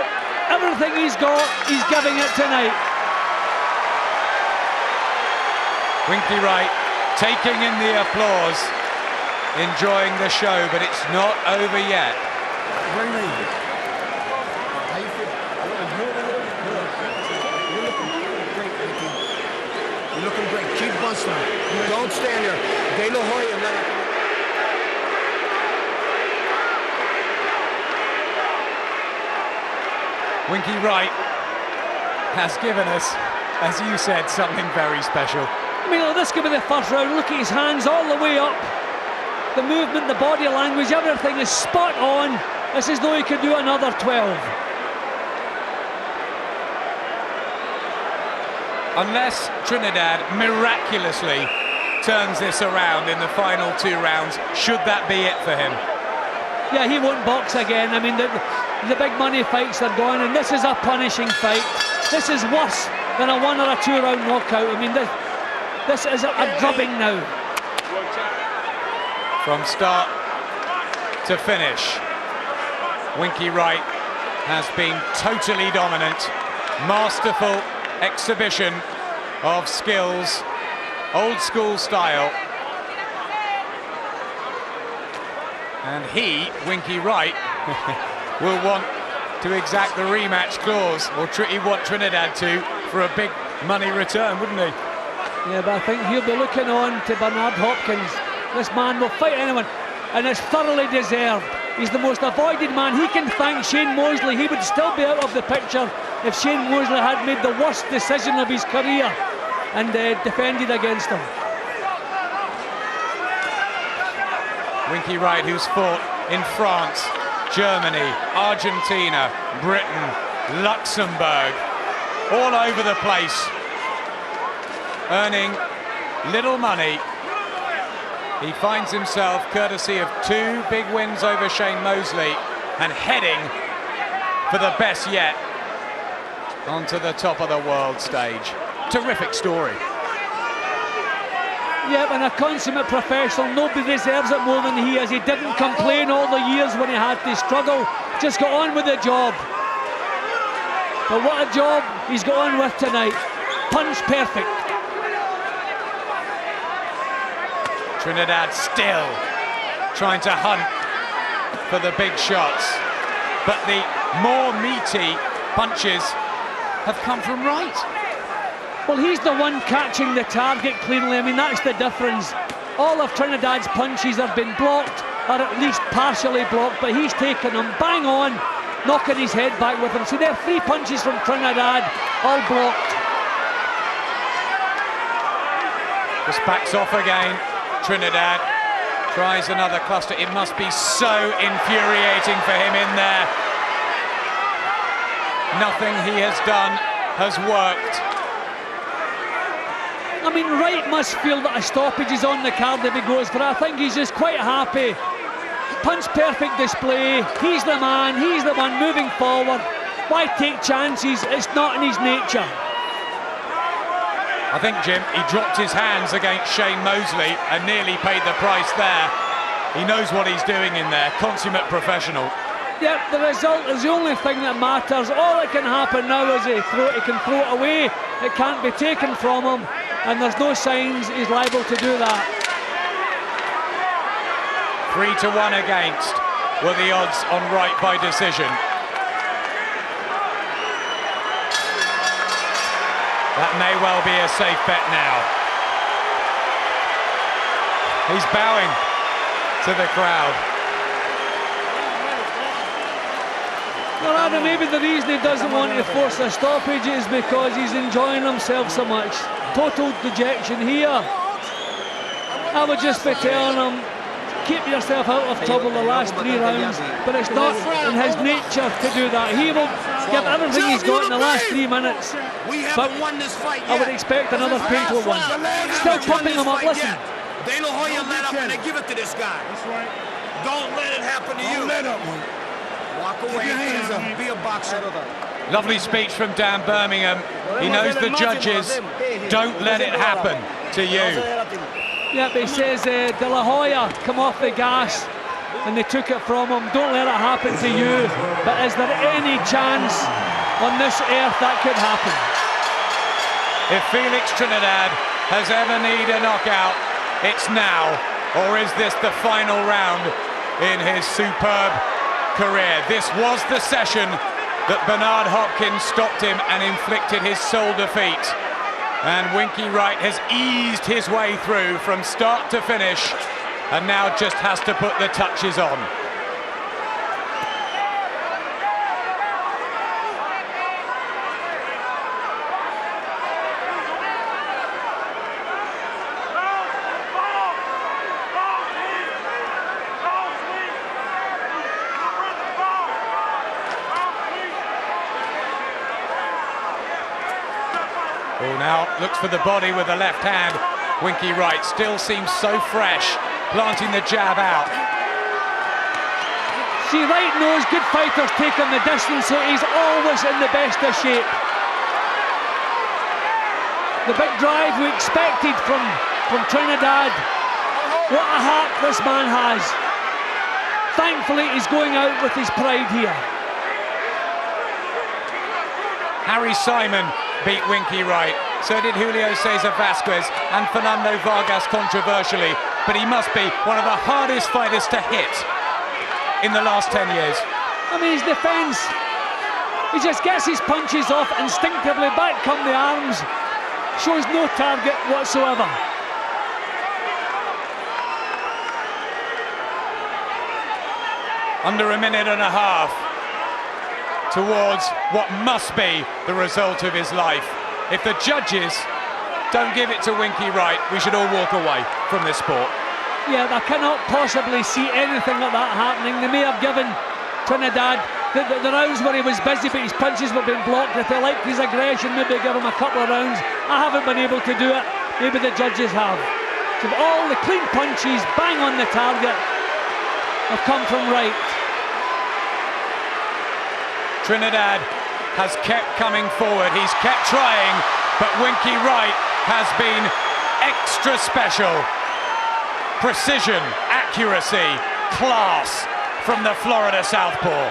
everything he's got, he's giving it tonight. Winky Wright taking in the applause, enjoying the show, but it's not over yet. How you feel? You're looking great. Keep busting. Don't stand there. De La Hoya, let it. Winky Wright has given us, as you said, something very special. I mean, this could be the first round. Look at his hands all the way up. The movement, the body language, everything is spot on. It's as though he could do another 12. Unless Trinidad miraculously turns this around in the final 2 rounds, should that be it for him? Yeah, he won't box again. I mean, the big money fights are gone, and this is a punishing fight. This is worse than a 1 or a 2 round knockout. I mean, this is a drubbing now. From start to finish, Winky Wright has been totally dominant. Masterful exhibition of skills, old school style. And he, Winky Wright, will want to exact the rematch clause, or he'd want Trinidad to, for a big money return, wouldn't he? Yeah, but I think he'll be looking on to Bernard Hopkins. This man will fight anyone, and it's thoroughly deserved. He's the most avoided man. He can thank Shane Mosley. He would still be out of the picture if Shane Mosley had made the worst decision of his career and defended against him. Winky Wright, who's fought in France, Germany, Argentina, Britain, Luxembourg, all over the place, earning little money. He finds himself, courtesy of 2 big wins over Shane Mosley, and heading for the best yet onto the top of the world stage. Terrific story. Yep, and a consummate professional. Nobody deserves it more than he is. He didn't complain all the years when he had to struggle. Just got on with the job. But what a job he's got on with tonight. Punch perfect. Trinidad still trying to hunt for the big shots, but the more meaty punches have come from Wright. Well, he's the one catching the target cleanly. I mean, that's the difference. All of Trinidad's punches have been blocked, or at least partially blocked, but he's taken them bang on, knocking his head back with them. So there are 3 punches from Trinidad, all blocked. Just backs off again. Trinidad tries another cluster. It must be so infuriating for him in there. Nothing he has done has worked. I mean, Wright must feel that a stoppage is on the card if he goes for it. I think he's just quite happy. Punch perfect display. He's the man. He's the one moving forward. Why take chances? It's not in his nature. I think, Jim, he dropped his hands against Shane Mosley and nearly paid the price there. He knows what he's doing in there. Consummate professional. Yep, the result is the only thing that matters. All that can happen now is he can throw it away. It can't be taken from him. And there's no signs he's liable to do that. 3-1 against were the odds on Wright by decision. That may well be a safe bet now. He's bowing to the crowd. Well, Adam, maybe the reason he doesn't want to force a stoppage is because he's enjoying himself so much. Total dejection here. I would just be telling him, keep yourself out of trouble the last 3 rounds, but it's not in his nature to do that. He will give everything he's got in the last 3 minutes, but I would expect another painful one. Still pumping him up, listen. They know how you let up and they give it to this guy. Don't let it happen to you. Walk away and be a boxer. Lovely speech from Dan Birmingham. He knows the judges don't let it happen to you. Yeah, but he says De La Hoya come off the gas and they took it from him. Don't let it happen to you. But is there any chance on this earth that could happen? If Felix Trinidad has ever needed a knockout, it's now. Or is this the final round in his superb career? This was the session that Bernard Hopkins stopped him and inflicted his sole defeat. And Winky Wright has eased his way through from start to finish and now just has to put the touches on. Oh, now looks for the body with the left hand. Winky Wright still seems so fresh, planting the jab out. See, Wright knows good fighters take him the distance, so he's always in the best of shape. The big drive we expected from Trinidad. What a heart this man has. Thankfully, he's going out with his pride here. Harry Simon beat Winky Wright. So did Julio Cesar Vasquez and Fernando Vargas controversially. But he must be one of the hardest fighters to hit in the last 10 years. I mean, his defence, he just gets his punches off instinctively, back come the arms, shows no target whatsoever. Under a minute and a half towards what must be the result of his life. If the judges don't give it to Winky Wright, we should all walk away from this sport. Yeah, I cannot possibly see anything like that happening. They may have given Trinidad the rounds where he was busy, but his punches were being blocked. If they liked his aggression, maybe give him a couple of rounds. I haven't been able to do it. Maybe the judges have. So all the clean punches, bang on the target, have come from Wright. Trinidad has kept coming forward, he's kept trying, but Winky Wright has been extra special. Precision, accuracy, class from the Florida Southpaw.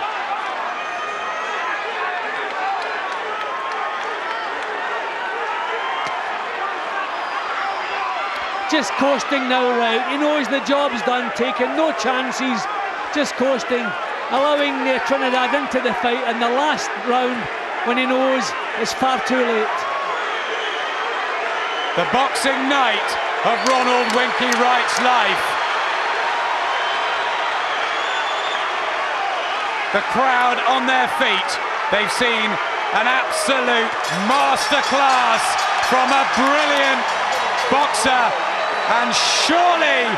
Just coasting now, Wright. He knows the job's done, taking no chances, just coasting, allowing Trinidad into the fight in the last round when he knows it's far too late. The boxing night of Ronald Winky Wright's life. The crowd on their feet. They've seen an absolute masterclass from a brilliant boxer, and surely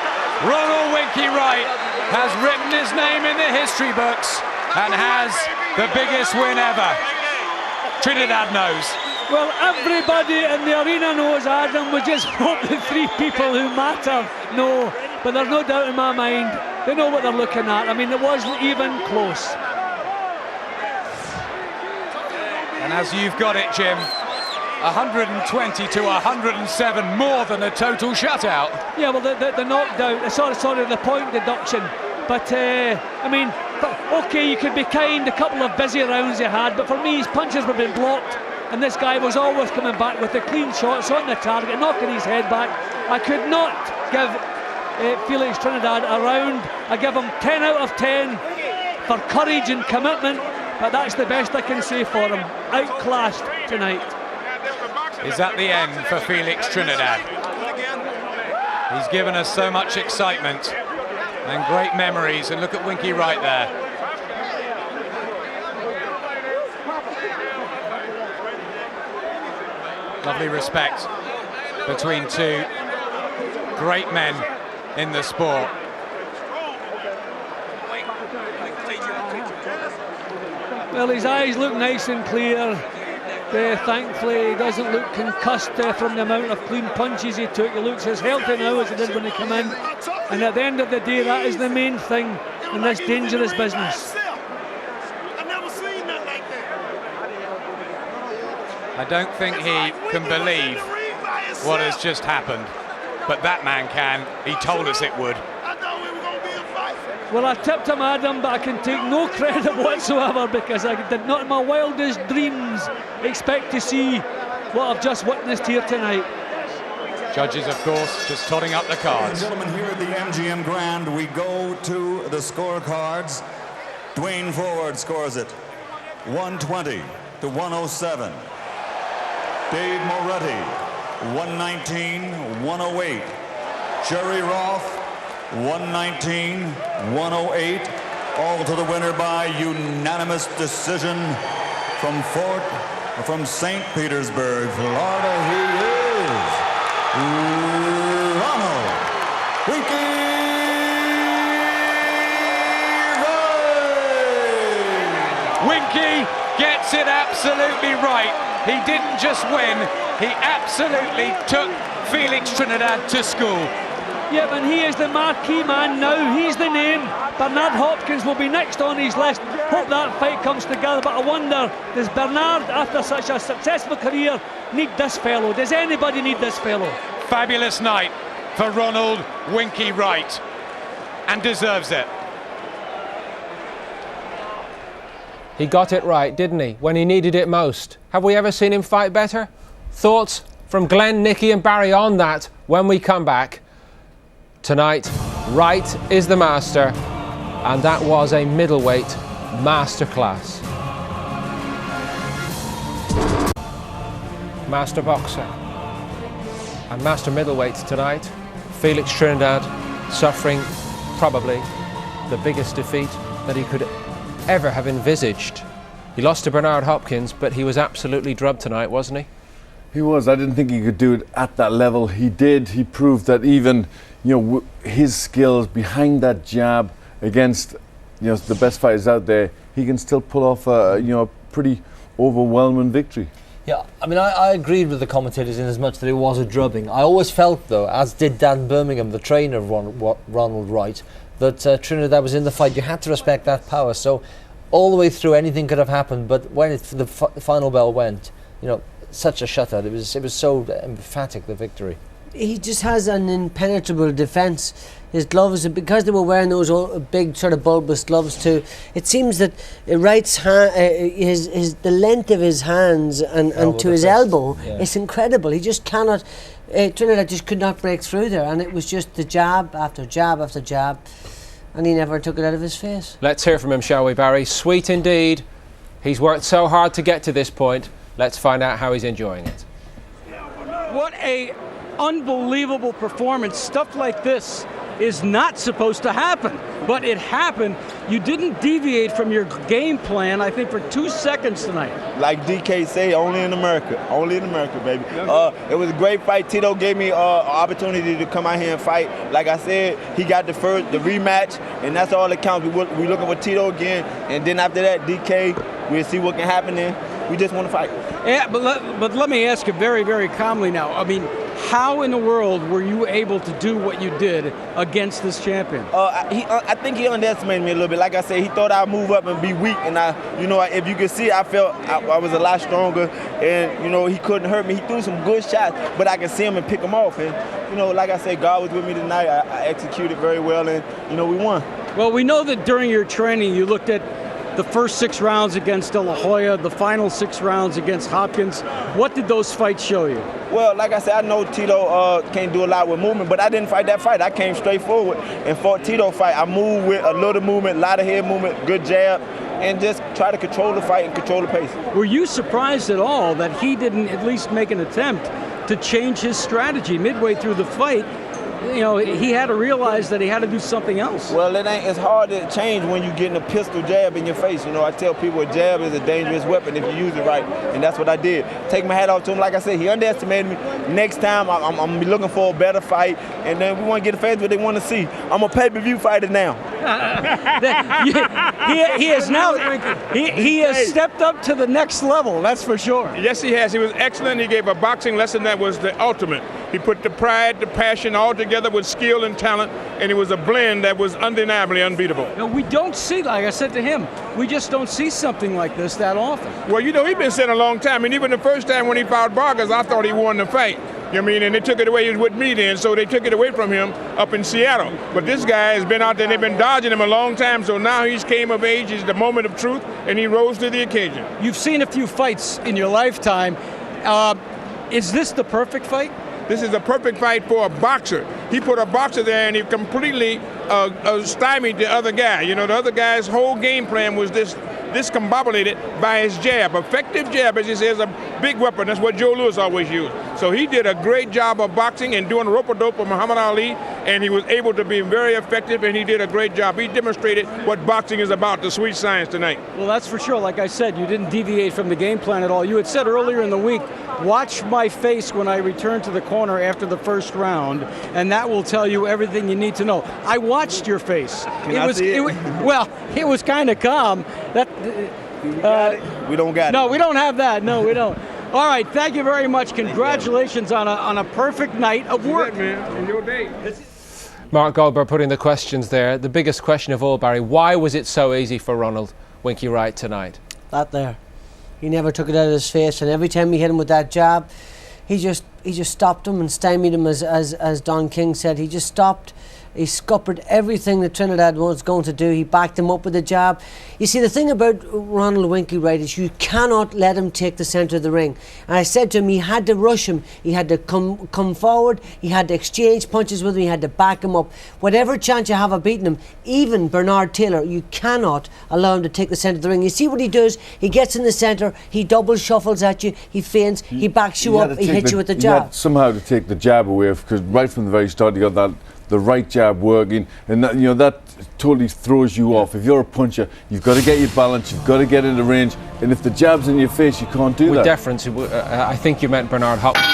Ronald Winky Wright has written his name in the history books and has the biggest win ever. Trinidad knows. Well, everybody in the arena knows, Adam. We just hope the 3 people who matter know. But there's no doubt in my mind, they know what they're looking at. I mean, it wasn't even close. And as you've got it, Jim, 120 to 107, more than a total shutout. Yeah, well, the knockdown, sorry, the point deduction. But, I mean, okay, you could be kind, a couple of busy rounds he had, but for me, his punches were being blocked, and this guy was always coming back with the clean shots on the target, knocking his head back. I could not give Felix Trinidad a round. I give him 10 out of 10 for courage and commitment, but that's the best I can say for him. Outclassed tonight. Is that the end for Felix Trinidad? He's given us so much excitement and great memories, and look at Winky Wright there. Lovely respect between two great men in the sport. Well, his eyes look nice and clear. Thankfully, he doesn't look concussed from the amount of clean punches he took. He looks as healthy now as he did when he came in. And at the end of the day, that is the main thing in this dangerous business. I don't think he can believe what has just happened, but that man can. He told us it would. Well, I tipped him, Adam, but I can take no credit whatsoever because I did not in my wildest dreams expect to see what I've just witnessed here tonight. Judges, of course, just totting up the cards. Gentlemen, here at the MGM Grand, we go to the scorecards. Duane forward scores it 120 to 107. Dave Moretti, 119, 108. Jerry Roth, 119, 108. All to the winner by unanimous decision from St. Petersburg, Florida. He is Ronald Winky Wright. Winky gets it absolutely right. He didn't just win, he absolutely took Felix Trinidad to school. Yep, and he is the marquee man now. He's the name. Bernard Hopkins will be next on his list. Hope that fight comes together, but I wonder, does Bernard, after such a successful career, need this fellow? Does anybody need this fellow? Fabulous night for Ronald Winky Wright, and deserves it. He got it right, didn't he, when he needed it most? Have we ever seen him fight better? Thoughts from Glenn, Nicky and Barry on that when we come back. Tonight, Wright is the master, and that was a middleweight masterclass. Master boxer and master middleweight tonight. Felix Trinidad suffering probably the biggest defeat that he could ever have envisaged. He lost to Bernard Hopkins, but he was absolutely drubbed tonight, wasn't he? He was. I didn't think he could do it at that level. He did. He proved that even, his skills behind that jab against, the best fighters out there, he can still pull off a pretty overwhelming victory. Yeah, I mean, I agreed with the commentators in as much that it was a drubbing. I always felt, though, as did Dan Birmingham, the trainer of Ronald Wright, that Trinidad was in the fight. You had to respect that power. So all the way through, anything could have happened. But when the final bell went, such a shutout. It was so emphatic, the victory. He just has an impenetrable defence. His gloves, because they were wearing those big sort of bulbous gloves too, it seems that Wright's hand, the length of his hands and to his elbow, it's incredible. He just cannot. Trinidad just could not break through there, and it was just the jab after jab after jab, and he never took it out of his face. Let's hear from him, shall we, Barry? Sweet indeed. He's worked so hard to get to this point. Let's find out how he's enjoying it. What a unbelievable performance. Stuff like this is not supposed to happen, but it happened. You didn't deviate from your game plan, I think, for 2 seconds tonight. Like DK say, only in America, baby. It was a great fight. Tito gave me an opportunity to come out here and fight. Like I said, he got the rematch, and that's all that counts. We're looking for Tito again, and then after that, DK, we'll see what can happen then. We just want to fight. Yeah, but let me ask you very, very calmly now. I mean, how in the world were you able to do what you did against this champion? I think he underestimated me a little bit. Like I said, he thought I'd move up and be weak, and if you could see, I felt I was a lot stronger, and he couldn't hurt me. He threw some good shots, but I could see him and pick him off. And like I said, God was with me tonight. I executed very well, and we won. Well, we know that during your training, you looked at the first 6 rounds against De La Hoya, the final 6 rounds against Hopkins. What did those fights show you? Well, like I said, I know Tito can't do a lot with movement, but I didn't fight that fight. I came straight forward and fought Tito fight. I moved with a little movement, a lot of head movement, good jab, and just try to control the fight and control the pace. Were you surprised at all that he didn't at least make an attempt to change his strategy midway through the fight? you know, he had to realize that he had to do something else. Well, it's hard to change when you're getting a pistol jab in your face. You know, I tell people a jab is a dangerous weapon if you use it right, and that's what I did. Take my hat off to him. Like I said, he underestimated me. Next time, I'm going to be looking for a better fight, and then we want to get the fans what they want to see. I'm a pay-per-view fighter now. He has now, he has stepped up to the next level, that's for sure. Yes, he has. He was excellent. He gave a boxing lesson that was the ultimate. He put the pride, the passion all together with skill and talent, and it was a blend that was undeniably unbeatable. No, we don't see, like I said to him, we just don't see something like this that often. Well, you know, he's been saying a long time, and even the first time when he fought Vargas, I thought he won the fight. You know what I mean? And they took it away. He was with me then, so they took it away from him up in Seattle. But this guy has been out there, they've been dodging him a long time, so now he's came of age, it's the moment of truth, and he rose to the occasion. You've seen a few fights in your lifetime. Is this the perfect fight? This is a perfect fight for a boxer. He put a boxer there and he completely stymied the other guy. You know, the other guy's whole game plan was discombobulated by his jab. Effective jab, as he says, a big weapon. That's what Joe Louis always used. So he did a great job of boxing and doing rope-a-dope for Muhammad Ali, and he was able to be very effective, and he did a great job. He demonstrated what boxing is about, the sweet science tonight. Well, that's for sure. Like I said, you didn't deviate from the game plan at all. You had said earlier in the week, watch my face when I return to the corner after the first round, and that will tell you everything you need to know. I watched your face. Well, it was kind of calm. We don't got it. No, we don't have that. No, we don't. All right, thank you very much. Congratulations on a perfect night of work. Man, in your day. Mark Goldberg putting the questions there. The biggest question of all, Barry, why was it so easy for Ronald Winky Wright tonight? That there. He never took it out of his face, and every time he hit him with that jab, he just stopped him and stymied him, as Don King said. He just stopped. He scuppered everything that Trinidad was going to do. He backed him up with a jab. You see, the thing about Ronald Winky Wright is you cannot let him take the centre of the ring. And I said to him, he had to rush him. He had to come forward. He had to exchange punches with him. He had to back him up. Whatever chance you have of beating him, even Bernard Taylor, you cannot allow him to take the centre of the ring. You see what he does? He gets in the centre. He double shuffles at you. He feints. He backs you up. He hits you with the jab. He had somehow to take the jab away, because right from the very start he got the right jab working, and that, you know, that totally throws you off. If you're a puncher, you've got to get your balance, you've got to get in the range, and if the jab's in your face, you can't do that. With deference, I think you meant Bernard Hopkins.